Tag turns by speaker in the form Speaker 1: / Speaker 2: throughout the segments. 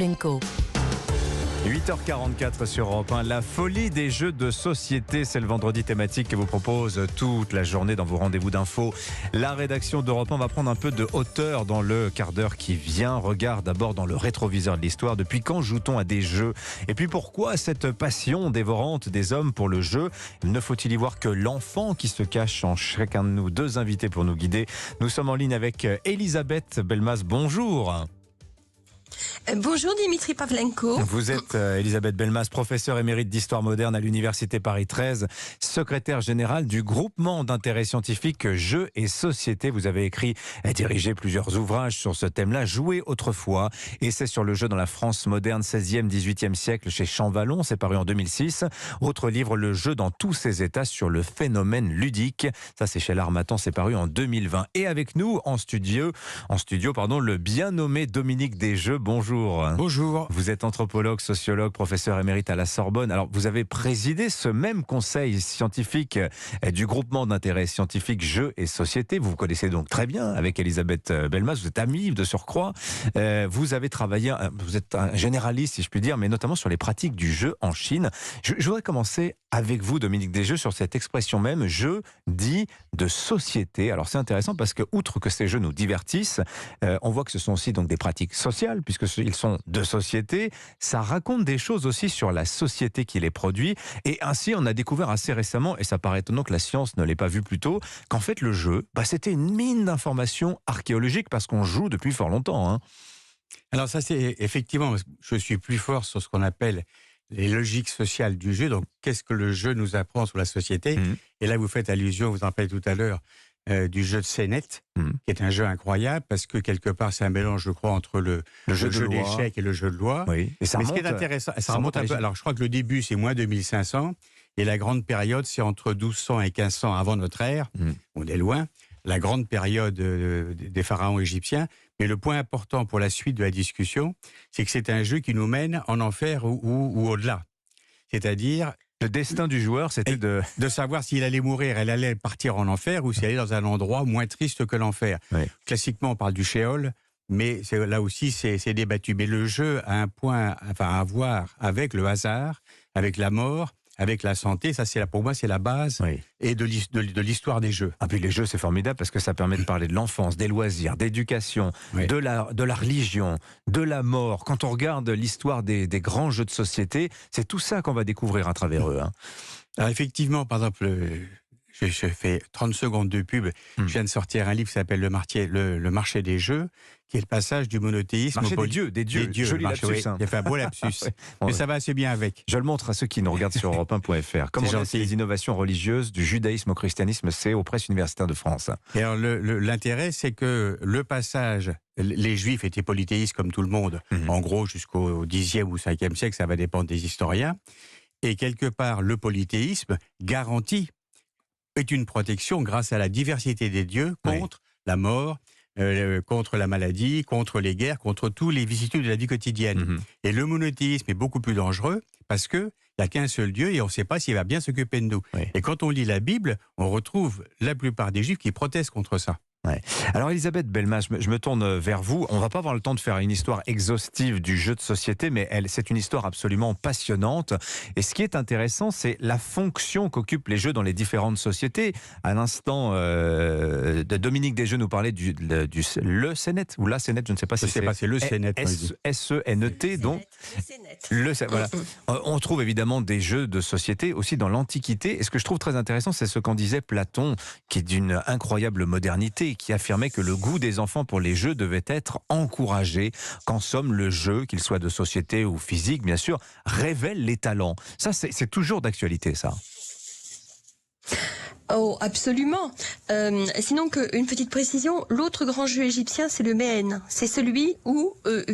Speaker 1: Lenko.
Speaker 2: 8h44 sur Europe 1, la folie des jeux de société, c'est le vendredi thématique que vous propose toute la journée dans vos rendez-vous d'infos. La rédaction d'Europe 1 va prendre un peu de hauteur dans le quart d'heure qui vient. Regarde d'abord dans le rétroviseur de l'histoire, depuis quand joue-t-on à des jeux? Et puis pourquoi cette passion dévorante des hommes pour le jeu? Ne faut-il y voir que l'enfant qui se cache en chacun de nous? Deux invités pour nous guider. Nous sommes en ligne avec Elisabeth Belmas, bonjour.
Speaker 3: Bonjour Dimitri Pavlenko.
Speaker 2: Vous êtes Elisabeth Belmas, professeure émérite d'histoire moderne à l'Université Paris 13, secrétaire générale du groupement d'intérêt scientifique Jeux et Société. Vous avez écrit et dirigé plusieurs ouvrages sur ce thème-là, Jouer autrefois, essai sur le jeu dans la France moderne 16e, 18e siècle chez Champvallon, c'est paru en 2006. Autre livre, Le jeu dans tous ses états sur le phénomène ludique, ça c'est chez l'Harmattan, c'est paru en 2020. Et avec nous en studio, le bien nommé Dominique Desjeux. Bonjour.
Speaker 4: Bonjour.
Speaker 2: Vous êtes anthropologue, sociologue, professeur émérite à la Sorbonne. Alors, vous avez présidé ce même conseil scientifique du groupement d'intérêt scientifique Jeux et Société. Vous vous connaissez donc très bien avec Elisabeth Belmas. Vous êtes amie de surcroît. Vous avez travaillé, vous êtes un généraliste, si je puis dire, mais notamment sur les pratiques du jeu en Chine. Je voudrais commencer avec vous, Dominique Desjeux, sur cette expression même, jeu dit de société. Alors, c'est intéressant parce que, outre que ces jeux nous divertissent, on voit que ce sont aussi donc des pratiques sociales, puisque ils sont de société. Ça raconte des choses aussi sur la société qui les produit. Et ainsi, on a découvert assez récemment, et ça paraît étonnant que la science ne l'ait pas vu plus tôt, qu'en fait, le jeu, c'était une mine d'informations archéologiques parce qu'on joue depuis fort longtemps.
Speaker 4: Alors ça, c'est effectivement, je suis plus fort sur ce qu'on appelle les logiques sociales du jeu. Donc, qu'est-ce que le jeu nous apprend sur la société? Et là, vous faites allusion, vous en parlez tout à l'heure, du jeu de Sénète, qui est un jeu incroyable, parce que quelque part, c'est un mélange, je crois, entre le jeu d'échecs et le jeu de loi.
Speaker 2: Oui. Et
Speaker 4: Mais ce qui est intéressant, ça remonte un peu. Alors, je crois que le début, c'est moins 2500, et la grande période, c'est entre 1200 et 1500 avant notre ère. On est loin. La grande période des pharaons égyptiens. Mais le point important pour la suite de la discussion, c'est que c'est un jeu qui nous mène en enfer ou au-delà. C'est-à-dire...
Speaker 2: Le destin du joueur, c'était de
Speaker 4: savoir s'il allait mourir, elle allait partir en enfer, ou s'il allait dans un endroit moins triste que l'enfer. Oui. Classiquement, on parle du Sheol, mais là aussi, c'est débattu. Mais le jeu a un point à voir avec le hasard, avec la mort, avec la santé. Ça, pour moi, c'est la base et de l'histoire des jeux.
Speaker 2: Ah, puis les jeux, c'est formidable parce que ça permet de parler de l'enfance, des loisirs, d'éducation, de la religion, de la mort. Quand on regarde l'histoire des grands jeux de société, c'est tout ça qu'on va découvrir à travers eux.
Speaker 4: Alors effectivement, par exemple, je fais 30 secondes de pub. Je viens de sortir un livre qui s'appelle Le marché des jeux, qui est le passage du monothéisme
Speaker 2: au des dieux. Joli lapsus.
Speaker 4: Il a fait un beau lapsus. Mais ça va assez bien avec.
Speaker 2: Je le montre à ceux qui nous regardent sur Europe 1.fr. Comment lancer les innovations religieuses du judaïsme au christianisme, c'est aux presses universitaires de France.
Speaker 4: Et alors l'intérêt, c'est que le passage, les Juifs étaient polythéistes comme tout le monde, en gros jusqu'au 10e ou 5e siècle, ça va dépendre des historiens. Et quelque part, le polythéisme garantit est une protection grâce à la diversité des dieux contre la mort, contre la maladie, contre les guerres, contre tous les vicissitudes de la vie quotidienne. Et le monothéisme est beaucoup plus dangereux parce qu'il n'y a qu'un seul Dieu et on ne sait pas s'il va bien s'occuper de nous. Et quand on lit la Bible, on retrouve la plupart des Juifs qui protestent contre ça.
Speaker 2: Alors Elisabeth Belmas, je me tourne vers vous. On ne va pas avoir le temps de faire une histoire exhaustive du jeu de société, mais c'est une histoire absolument passionnante. Et ce qui est intéressant, c'est la fonction qu'occupent les jeux dans les différentes sociétés. À l'instant, Dominique Desjeux nous parlait le Sénète, ou la Sénète, je ne sais pas si
Speaker 4: c'est le Sénète.
Speaker 2: S-E-N-E-T, donc. Voilà. On trouve évidemment des jeux de société aussi dans l'Antiquité. Et ce que je trouve très intéressant, c'est ce qu'en disait Platon, qui est d'une incroyable modernité, qui affirmait que le goût des enfants pour les jeux devait être encouragé, qu'en somme le jeu, qu'il soit de société ou physique bien sûr, révèle les talents. Ça c'est toujours d'actualité ça.
Speaker 3: Oh, absolument. Sinon, une petite précision, l'autre grand jeu égyptien, c'est le Méhen. C'est celui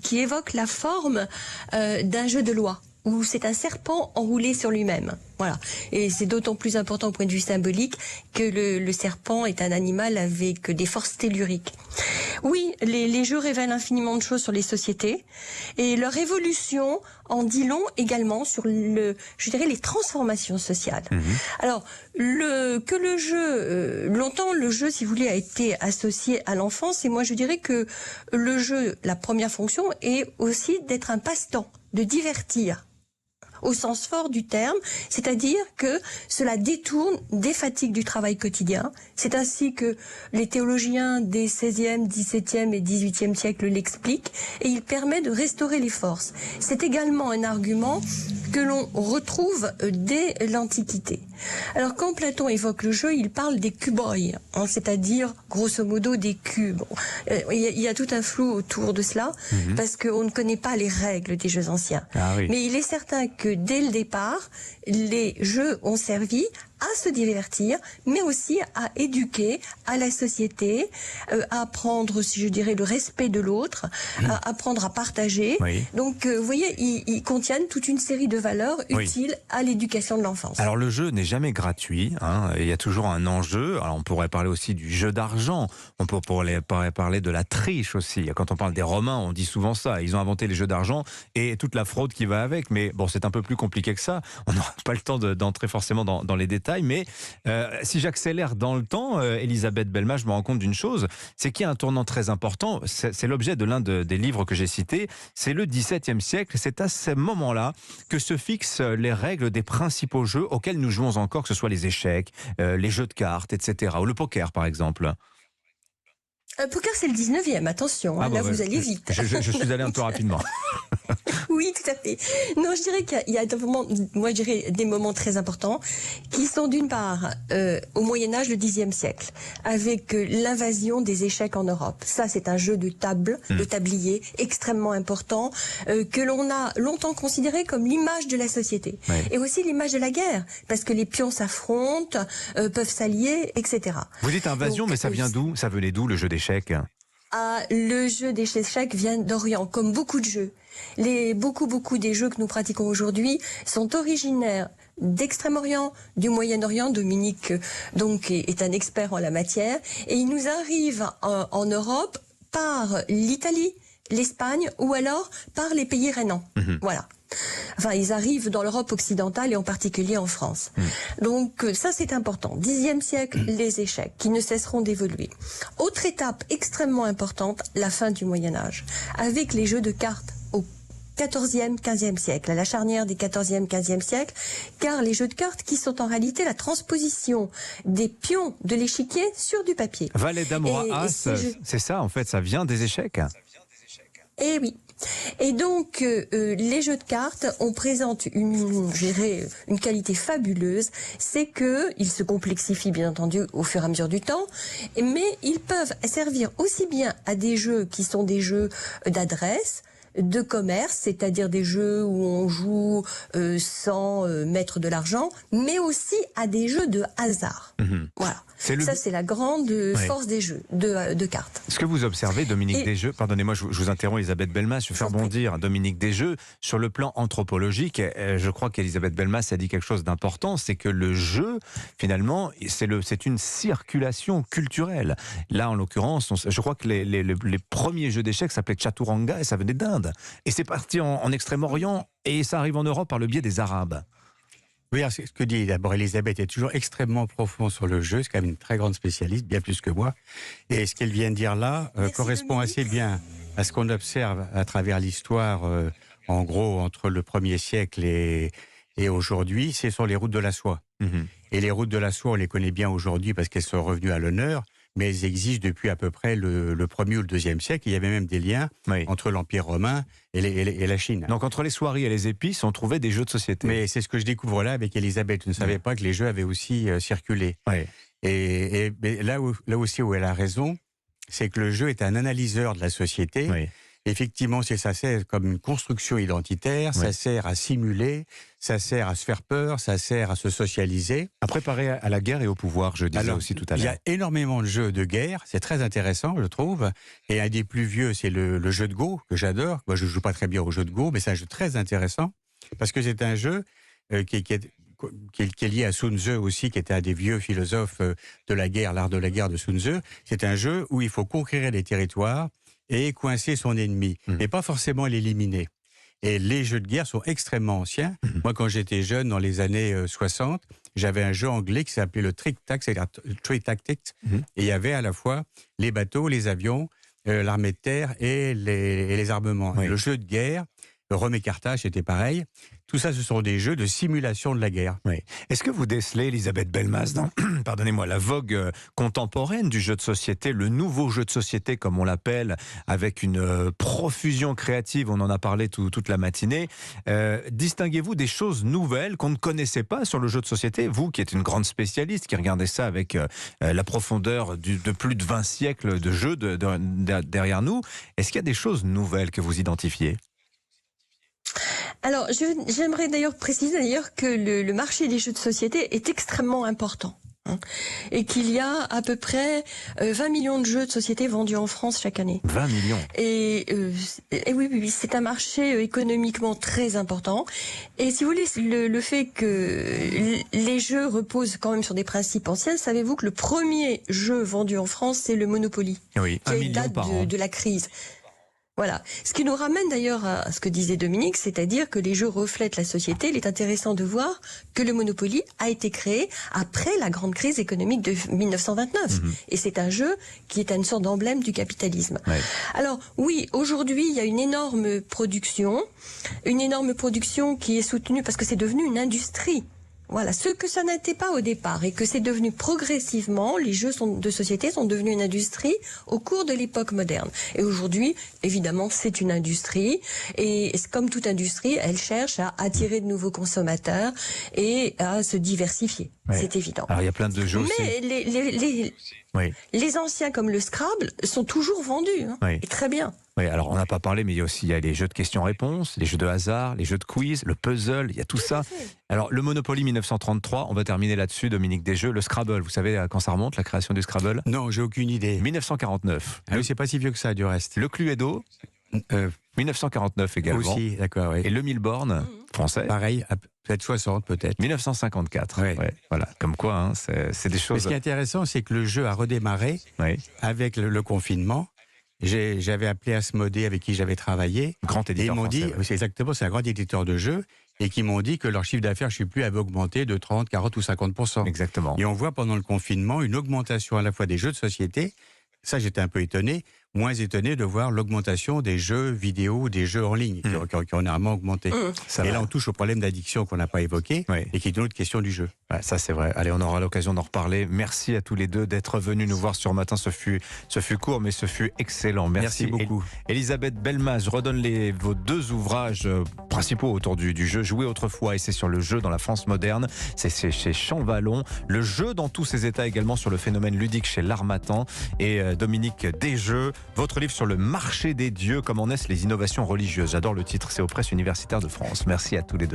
Speaker 3: qui évoque la forme d'un jeu de loi, où c'est un serpent enroulé sur lui-même. Voilà. Et c'est d'autant plus important au point de vue symbolique que le serpent est un animal avec des forces telluriques. Oui, les jeux révèlent infiniment de choses sur les sociétés et leur évolution en dit long également sur je dirais, les transformations sociales. Alors, longtemps le jeu, si vous voulez, a été associé à l'enfance, et moi je dirais que le jeu, la première fonction est aussi d'être un passe-temps, de divertir, au sens fort du terme, c'est-à-dire que cela détourne des fatigues du travail quotidien. C'est ainsi que les théologiens des 16e, 17e et 18e siècles l'expliquent, et il permet de restaurer les forces. C'est également un argument que l'on retrouve dès l'Antiquité. Alors quand Platon évoque le jeu, il parle des cuboi, c'est-à-dire grosso modo des cubes. Il y a tout un flou autour de cela, parce qu'on ne connaît pas les règles des jeux anciens.
Speaker 2: Ah oui.
Speaker 3: Mais il est certain que dès le départ, les jeux ont servi à se divertir, mais aussi à éduquer à la société, à apprendre, si je dirais, le respect de l'autre, à apprendre à partager.
Speaker 2: Oui.
Speaker 3: Donc, vous voyez, ils contiennent toute une série de valeurs utiles à l'éducation de l'enfance.
Speaker 2: Alors le jeu n'est jamais gratuit, il y a toujours un enjeu. Alors on pourrait parler aussi du jeu d'argent, on pourrait parler de la triche aussi. Quand on parle des Romains, on dit souvent ça, ils ont inventé les jeux d'argent et toute la fraude qui va avec, mais bon, c'est un peu plus compliqué que ça, on n'aura pas le temps d'entrer forcément dans les détails, mais si j'accélère dans le temps, Elisabeth Belma, je me rends compte d'une chose, c'est qu'il y a un tournant très important, c'est l'objet de l'un des livres que j'ai cités, c'est le XVIIe siècle, c'est à ce moment-là que se fixent les règles des principaux jeux auxquels nous jouons encore, que ce soit les échecs, les jeux de cartes, etc., ou le poker par exemple.
Speaker 3: Poker, c'est le 19e, attention, là vous allez vite.
Speaker 2: Je suis allé un peu rapidement.
Speaker 3: Oui, tout à fait. Non, je dirais qu'il y a moi je dirais des moments très importants qui sont d'une part au Moyen-Âge, le Xe siècle, avec l'invasion des échecs en Europe. Ça, c'est un jeu de table, de tablier extrêmement important que l'on a longtemps considéré comme l'image de la société.
Speaker 2: Ouais.
Speaker 3: Et aussi l'image de la guerre, parce que les pions s'affrontent, peuvent s'allier, etc.
Speaker 2: Vous dites invasion,
Speaker 3: Donc,
Speaker 2: mais ça vient d'où? Ça venait d'où le jeu d'échecs?
Speaker 3: Le jeu d'échecs vient d'Orient, comme beaucoup de jeux. Beaucoup des jeux que nous pratiquons aujourd'hui sont originaires d'Extrême-Orient, du Moyen-Orient. Dominique donc est un expert en la matière, et ils nous arrivent en Europe par l'Italie, l'Espagne, ou alors par les pays rhénans. Voilà. Enfin, ils arrivent dans l'Europe occidentale et en particulier en France. Donc ça, c'est important. Xe siècle, les échecs qui ne cesseront d'évoluer. Autre étape extrêmement importante, la fin du Moyen-Âge, avec les jeux de cartes au XIVe, XVe siècle, à la charnière des XIVe, XVe siècle, car les jeux de cartes qui sont en réalité la transposition des pions de l'échiquier sur du papier.
Speaker 2: Valet, dame, roi, as, c'est ça en fait, ça vient des échecs.
Speaker 3: Eh oui. Et donc, les jeux de cartes, on présente une qualité fabuleuse, c'est que ils se complexifient bien entendu au fur et à mesure du temps, mais ils peuvent servir aussi bien à des jeux qui sont des jeux d'adresse, de commerce, c'est-à-dire des jeux où on joue sans mettre de l'argent, mais aussi à des jeux de hasard. Voilà. Ça, c'est la grande force des jeux de cartes.
Speaker 2: Ce que vous observez, Dominique Desjeux, pardonnez-moi, je vous interromps, Elisabeth Belmas, je vais faire bondir Dominique Desjeux, sur le plan anthropologique, je crois qu'Elisabeth Belmas a dit quelque chose d'important, c'est que le jeu, finalement, c'est une circulation culturelle. Là, en l'occurrence, je crois que les premiers jeux d'échecs s'appelaient Chaturanga et ça venait d'Inde. Et c'est parti en Extrême-Orient et ça arrive en Europe par le biais des Arabes.
Speaker 4: Oui, c'est ce que dit d'abord Elisabeth est toujours extrêmement profond sur le jeu, c'est quand même une très grande spécialiste, bien plus que moi. Et ce qu'elle vient de dire là correspond assez bien à ce qu'on observe à travers l'histoire, en gros, entre le 1er siècle et aujourd'hui, ce sont les routes de la soie. Et les routes de la soie, on les connaît bien aujourd'hui parce qu'elles sont revenues à l'honneur, mais elles existent depuis à peu près le 1er ou le 2e siècle. Il y avait même des liens entre l'Empire romain et la Chine.
Speaker 2: Donc entre les soieries et les épices, on trouvait des jeux de société.
Speaker 4: Mais c'est ce que je découvre là avec Elisabeth. Je ne savais pas que les jeux avaient aussi circulé. Et là aussi où elle a raison, c'est que le jeu est un analyseur de la société. Effectivement, ça sert comme une construction identitaire, ça sert à simuler, ça sert à se faire peur, ça sert à se socialiser.
Speaker 2: À préparer à la guerre et au pouvoir, je disais aussi tout à l'heure.
Speaker 4: Il y a énormément de jeux de guerre, c'est très intéressant, je trouve. Et un des plus vieux, c'est le jeu de Go, que j'adore. Moi, je ne joue pas très bien au jeu de Go, mais c'est un jeu très intéressant, parce que c'est un jeu qui est lié à Sun Tzu aussi, qui était un des vieux philosophes de la guerre, l'art de la guerre de Sun Tzu. C'est un jeu où il faut conquérir des territoires et coincer son ennemi, mais pas forcément l'éliminer. Et les jeux de guerre sont extrêmement anciens. Moi, quand j'étais jeune, dans les années 60, j'avais un jeu anglais qui s'appelait le Trick Tactics. Et il y avait à la fois les bateaux, les avions, l'armée de terre et les armements.
Speaker 2: Oui.
Speaker 4: Le jeu de guerre, Rome et Carthage, c'était pareil. Tout ça, ce sont des jeux de simulation de la guerre.
Speaker 2: Oui. Est-ce que vous décelez, Elisabeth Belmaz, dans pardonnez-moi, la vogue contemporaine du jeu de société, le nouveau jeu de société, comme on l'appelle, avec une profusion créative, on en a parlé toute la matinée. Distinguez-vous des choses nouvelles qu'on ne connaissait pas sur le jeu de société? Vous, qui êtes une grande spécialiste, qui regardez ça avec la profondeur de plus de 20 siècles de jeux derrière nous, est-ce qu'il y a des choses nouvelles que vous identifiez?
Speaker 3: Alors, j'aimerais d'ailleurs préciser que le marché des jeux de société est extrêmement important. Et qu'il y a à peu près 20 millions de jeux de société vendus en France chaque année.
Speaker 2: 20 millions.
Speaker 3: Et oui, c'est un marché économiquement très important. Et si vous voulez, le fait que les jeux reposent quand même sur des principes anciens, savez-vous que le premier jeu vendu en France, c'est le Monopoly,
Speaker 2: Oui, 1
Speaker 3: qui
Speaker 2: million
Speaker 3: date
Speaker 2: par an.
Speaker 3: de la crise. Voilà. Ce qui nous ramène d'ailleurs à ce que disait Dominique, c'est-à-dire que les jeux reflètent la société. Il est intéressant de voir que le Monopoly a été créé après la grande crise économique de 1929. Et c'est un jeu qui est une sorte d'emblème du capitalisme.
Speaker 2: Ouais.
Speaker 3: Alors oui, aujourd'hui, il y a une énorme production qui est soutenue parce que c'est devenu une industrie. Voilà, ce que ça n'était pas au départ et que c'est devenu progressivement, les jeux de société sont devenus une industrie au cours de l'époque moderne. Et aujourd'hui, évidemment, c'est une industrie et comme toute industrie, elle cherche à attirer de nouveaux consommateurs et à se diversifier.
Speaker 2: Ouais.
Speaker 3: C'est évident.
Speaker 2: Alors il y a plein de jeux aussi.
Speaker 3: Mais
Speaker 2: Oui.
Speaker 3: les anciens comme le Scrabble sont toujours vendus,
Speaker 2: Oui.
Speaker 3: et très bien.
Speaker 2: Oui, alors on n'a pas parlé, mais il y a les jeux de questions-réponses, les jeux de hasard, les jeux de quiz, le puzzle, il y a tout ça. Alors le Monopoly 1933, on va terminer là-dessus, Dominique Desjeux. Le Scrabble, vous savez à quand ça remonte, la création du Scrabble?
Speaker 4: Non, j'ai aucune idée.
Speaker 2: 1949.
Speaker 4: Ah oui, c'est pas si vieux que ça, du reste.
Speaker 2: Le Cluedo, 1949 également.
Speaker 4: Aussi, d'accord, oui.
Speaker 2: Et le Milborn, français,
Speaker 4: Pareil, peut-être 60, peut-être.
Speaker 2: 1954.
Speaker 4: Ouais.
Speaker 2: Ouais, voilà, comme quoi, hein, c'est des
Speaker 4: Mais
Speaker 2: choses.
Speaker 4: ce qui est intéressant, c'est que le jeu a redémarré
Speaker 2: Oui.
Speaker 4: avec le confinement. J'avais appelé Asmodée, avec qui j'avais travaillé.
Speaker 2: Grand
Speaker 4: Et ils
Speaker 2: éditeur
Speaker 4: m'ont dit,
Speaker 2: français, ouais.
Speaker 4: c'est exactement, c'est un grand éditeur de jeux, et qui m'ont dit que leur chiffre d'affaires, je ne sais plus, avait augmenté de 30, 40 ou 50%.
Speaker 2: Exactement.
Speaker 4: Et on voit pendant le confinement une augmentation à la fois des jeux de société. Ça, j'étais un peu étonné. Moins étonné de voir l'augmentation des jeux vidéo, des jeux en ligne, qui ont énormément augmenté.
Speaker 2: Ça
Speaker 4: Et
Speaker 2: va.
Speaker 4: là, on touche au problème d'addiction qu'on n'a pas évoqué,
Speaker 2: Oui.
Speaker 4: et qui est une autre question du jeu.
Speaker 2: Ouais, ça c'est vrai. Allez, on aura l'occasion d'en reparler. Merci à tous les deux d'être venus nous voir sur Matin. Ce fut court, mais ce fut excellent. Merci,
Speaker 4: beaucoup.
Speaker 2: Elisabeth Belmaz, je redonne vos deux ouvrages principaux autour du jeu. Jouer autrefois, et c'est sur le jeu dans la France moderne. C'est chez Champvallon. Le jeu dans tous ses états également sur le phénomène ludique chez l'Harmattan. Et Dominique Desjeux, votre livre sur le marché des dieux, comment naissent les innovations religieuses. J'adore le titre, c'est aux presses universitaires de France. Merci à tous les deux.